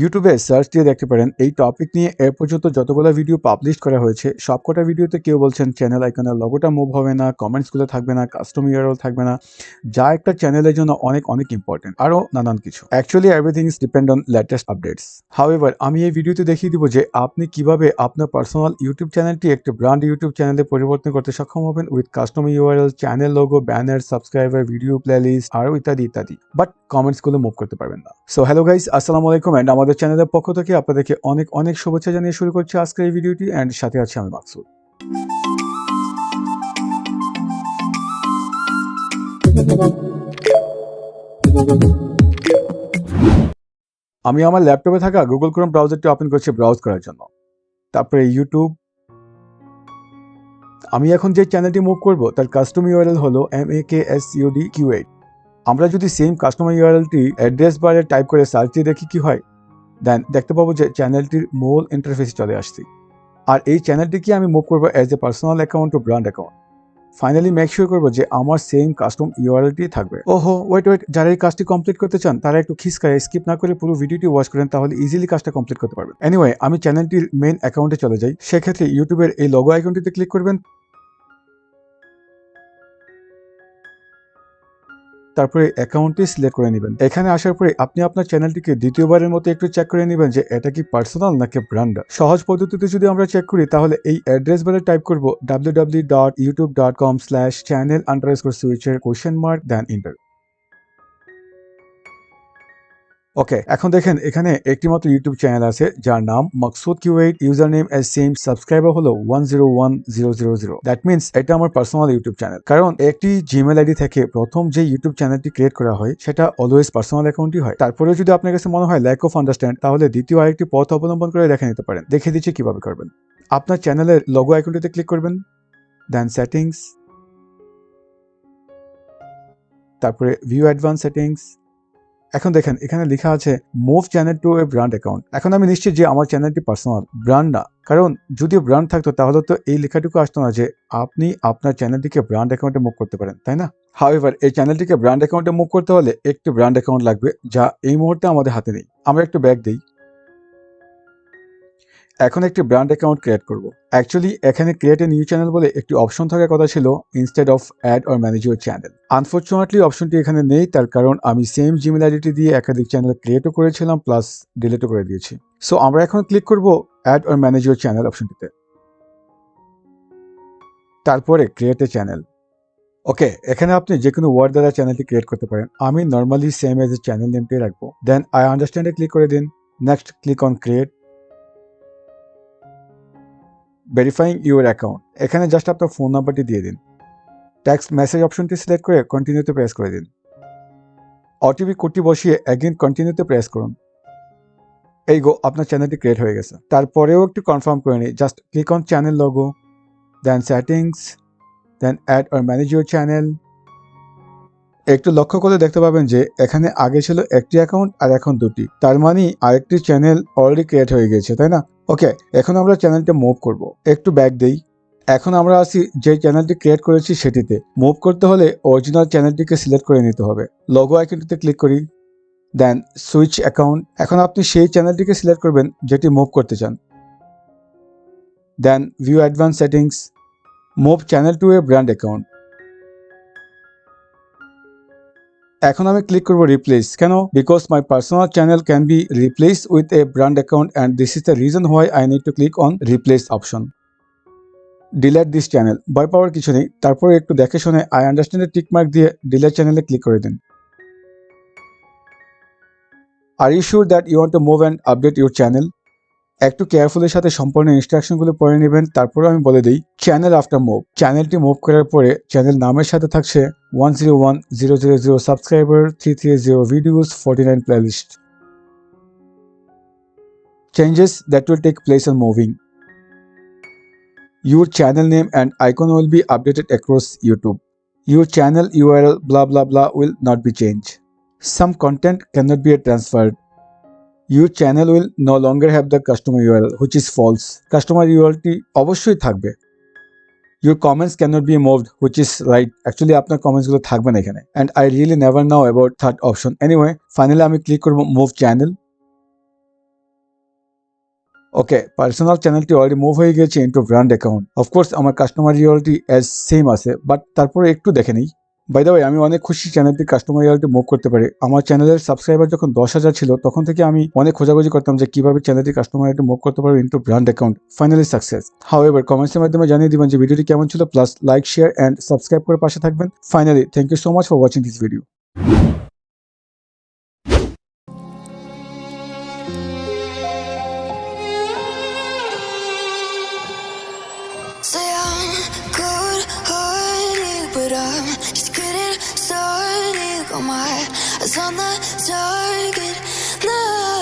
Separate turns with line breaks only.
ইউটিউবে সার্চ দিয়ে দেখতে পারেন এই টপিক নিয়ে এ পর্যন্ত যতগুলো ভিডিও পাবলিশ করা হয়েছে সবকটা ভিডিওতে কেউ বলছেন চ্যানেল আইকনের লোগোটা মুভ হবে না, কমেন্টসগুলো থাকবে না, কাস্টম ইউআরএল থাকবে না, যা একটা চ্যানেলের জন্য অনেক অনেক ইম্পর্টেন্ট, আরও নানান কিছু। Actually everything is depend on latest updates. However আমি এই ভিডিওতে দেখিয়ে দিব যে আপনি কিভাবে আপনার পার্সোনাল ইউটিউব চ্যানেলটি একটি ব্র্যান্ড ইউটিউব চ্যানেলে পরিবর্তন করতে সক্ষম হবেন with custom URL, channel logo, banner, subscriber, video playlist আরও ইত্যাদি ইত্যাদি। বাট কমেন্টসগুলো মুভ করতে পারবেন না। সো হ্যালো গাইস, আসসালামু আলাইকুম এন্ড আমাদের চ্যানেলের পক্ষ থেকে আপনাদেরকে অনেক অনেক শুভেচ্ছা জানিয়ে শুরু করছি আজকের এই ভিডিওটি। এন্ড সাথে আছি আমি মাকসুদ। আমি আমার ল্যাপটপে থাকা গুগল ক্রোম ব্রাউজারটি ওপেন করছি ব্রাউজ করার জন্য। তারপরে ইউটিউব। আমি এখন যে চ্যানেলটি মুভ করব তার কাস্টম ইউআরএল হলো maksudq8। আমরা যদি সেম কাস্টম ইউআরএলটি অ্যাড্রেস বারে টাইপ করে সার্চ দিয়ে দেখি কি হয়, দেন দেখতে পাবো যে চ্যানেলটির মূল ইন্টারফেসে চলে আসছে। আর এই চ্যানেলটিকে আমি মুভ করবো as a personal account two brand account. Finally make sure করবো যে আমার সেম কাস্টম ইউআরএলটি থাকবে। ওহো ওয়েট, যারা এই কাজটি কমপ্লিট করতে চান তারা একটু খিসকায় স্কিপ না করে পুরো ভিডিওটি ওয়াচ করেন, তাহলে ইজিলি কাজটা কমপ্লিট করতে পারবেন। এনিওয়ে, আমি চ্যানেলটির মেইন অ্যাকাউন্টে চলে যাই। সেক্ষেত্রে ইউটিউবের এই লোগো আইকনটিতে ক্লিক করবেন, তারপরে অ্যাকাউন্টটি সিলেক্ট করে নেবেন। এখানে আসার পরে আপনি আপনার চ্যানেলটিকে দ্বিতীয়বারের মতো একটু চেক করে নেবেন যে এটা কি পার্সোনাল নাকি ব্র্যান্ড। সহজ পদ্ধতিতে যদি আমরা চেক করি তাহলে এই অ্যাড্রেস বারে টাইপ করব www.youtube.com/channel_switcher ? দেন এন্টার। ওকে, এখন দেখেন এখানে একটি মাত্র ইউটিউব চ্যানেল আছে যার নাম মাকসুদ কিউ8, user name as same, subscriber হলো 101000। দ্যাট মিনস এটা আমার পার্সোনাল ইউটিউব চ্যানেল, কারণ একটি জিমেল আইডি থেকে প্রথম যে ইউটিউব চ্যানেলটি ক্রিয়েট করা হয় সেটা অলওয়েজ পার্সোনাল অ্যাকাউন্টই হয়। তারপরে যদি আপনার কাছে মনে হয় ল্যাক অফ আন্ডারস্ট্যান্ড, তাহলে দ্বিতীয় আরেকটি পথ অবলম্বন করে দেখে নিতে পারেন। দেখে দিচ্ছি কিভাবে করবেন। আপনার চ্যানেলের লোগো আইকনটিতে ক্লিক করবেন, দেন সেটিংস, তারপরে ভিউ অ্যাডভান্স সেটিংস। এখন দেখেন এখানে লেখা আছে move channel to a brand account. এখন আমি নিশ্চিত যে আমার চ্যানেলটি পার্সোনাল, ব্র্যান্ড না, কারণ যদি ব্র্যান্ড থাকতো তাহলে তো এই লেখাটুকু আসতো না যে আপনি আপনার চ্যানেলটিকে ব্র্যান্ড অ্যাকাউন্টে মুভ করতে পারেন, তাই না? হাউএভার এই চ্যানেলটিকে ব্র্যান্ড অ্যাকাউন্টে মুভ করতে হলে একটি ব্র্যান্ড অ্যাকাউন্ট লাগবে, যা এই মুহূর্তে আমাদের হাতে নেই। আমরা একটু ব্যাক দিই। এখন একটি ব্র্যান্ড অ্যাকাউন্ট ক্রিয়েট করব। অ্যাকচুয়ালি এখানে ক্রিয়েট এ নিউ চ্যানেল বলে একটি অপশন থাকার কথা ছিল instead of add or manage your channel. Unfortunately অপশনটি এখানে নেই, তার কারণ আমি সেম জিমেল আইডিটি দিয়ে একাধিক চ্যানেল ক্রিয়েটও করেছিলাম প্লাস ডিলিটও করে দিয়েছি। সো আমরা এখন ক্লিক করব add or manage your channel অপশনটিতে, তারপরে ক্রিয়েট এ চ্যানেল। ওকে, এখানে আপনি যে কোনো ওয়ার্ড দ্বারা চ্যানেলটি ক্রিয়েট করতে পারেন। আমি normally same as a channel নেমটি রাখবো। দেন আই আন্ডারস্ট্যান্ডে ক্লিক করে দিন। Next click on create. Verifying your account, এখানে জাস্ট আপনার ফোন নাম্বারটি দিয়ে দিন। টেক্সট মেসেজ অপশনটি সিলেক্ট করে কন্টিনিউতে প্রেস করে দিন। ওটিপি কোডটি বসিয়ে অ্যাগেন কন্টিনিউতে প্রেস করুন। এই গো, আপনার চ্যানেলটি ক্রিয়েট হয়ে গেছে। তারপরেও একটু কনফার্ম করে নিই। Just click on channel logo, then settings, then add or manage your channel. একটু লক্ষ্য করে দেখতে পাবেন যে এখানে আগে ছিল একটি অ্যাকাউন্ট আর এখন দুটি, তার মানে আরেকটি চ্যানেল অলরেডি ক্রিয়েট হয়ে গেছে, তাই না? ওকে, এখন আমরা চ্যানেলটা মুভ করব। একটু ব্যাক দেই। এখন আমরা আছি যে চ্যানেলটি ক্রিয়েট করেছি সেটিতে। মুভ করতে হলে অরিজিনাল চ্যানেলটিকে সিলেক্ট করে নিতে হবে। লোগো আইকনটিতে ক্লিক করি, দেন সুইচ অ্যাকাউন্ট। এখন আপনি সেই চ্যানেলটিকে সিলেক্ট করবেন যেটি মুভ করতে চান। Then view advance settings, move channel to a brand account. এখন আমি ক্লিক করব রিপ্লেস। কেন? Because my personal channel can be replace with a brand account and this is the reason why I need to click on replace option. Delete this channel, ভয় পাওয়ার কিছু নেই। তারপরে একটু দেখে শুনে আই আন্ডারস্ট্যান্ডের টিক মার্ক দিয়ে ডিলেট চ্যানেলে ক্লিক করে দিন। Are you sure that you want to move and update your channel? একটু কেয়ারফুলের সাথে সম্পূর্ণ ইনস্ট্রাকশনগুলো পড়ে নেবেন। তারপরে আমি বলে দিই চ্যানেল আফটার মুভ। চ্যানেলটি মুভ করার পরে চ্যানেল নামের সাথে থাকছে 101000 subscriber, 330 videos, 49 playlist. Changes that will take place on moving. Your channel name and icon will be updated across YouTube. Your channel URL blah blah blah will not be changed. Some content cannot be transferred. Your channel will no longer have the customer URL, which is false. Customer URL টি অবশ্যই থাকবে। Your comments cannot be moved, which is right. Actually আপনার comments গুলো থাকবে না এখানে। And I really never know about third option. Anyway, finally আমি click করব move channel. ওকে, personal চ্যানেলটি অলরেডি মুভ হয়ে গেছে ইনটু ব্র্যান্ড অ্যাকাউন্ট। অফকোর্স আমার কাস্টমার রিয়ালিটি অ্যাজ সেম আছে, বাট তারপরে একটু দেখে নিই। বাই দ্য ওয়ে, আমি অনেক খুশি চ্যানেলটি কাস্টমার রিয়ালিটি মুভ করতে পারে। আমার চ্যানেলের সাবস্ক্রাইবার যখন 10,000 ছিল তখন থেকে আমি অনেক খোঁজাখুঁজি করতাম যে কিভাবে চ্যানেলটি কাস্টমার রিয়ালিটি মুভ করতে পারবে into brand account. Finally success. However, কমেন্টসের মাধ্যমে জানিয়ে দিবেন যে ভিডিওটি কেমন ছিল, plus like, share and subscribe করে পাশে থাকবেন। Finally, thank you so much for watching this video.
Say I'm good-hearted, but I'm just getting started. Got my eyes on the target now.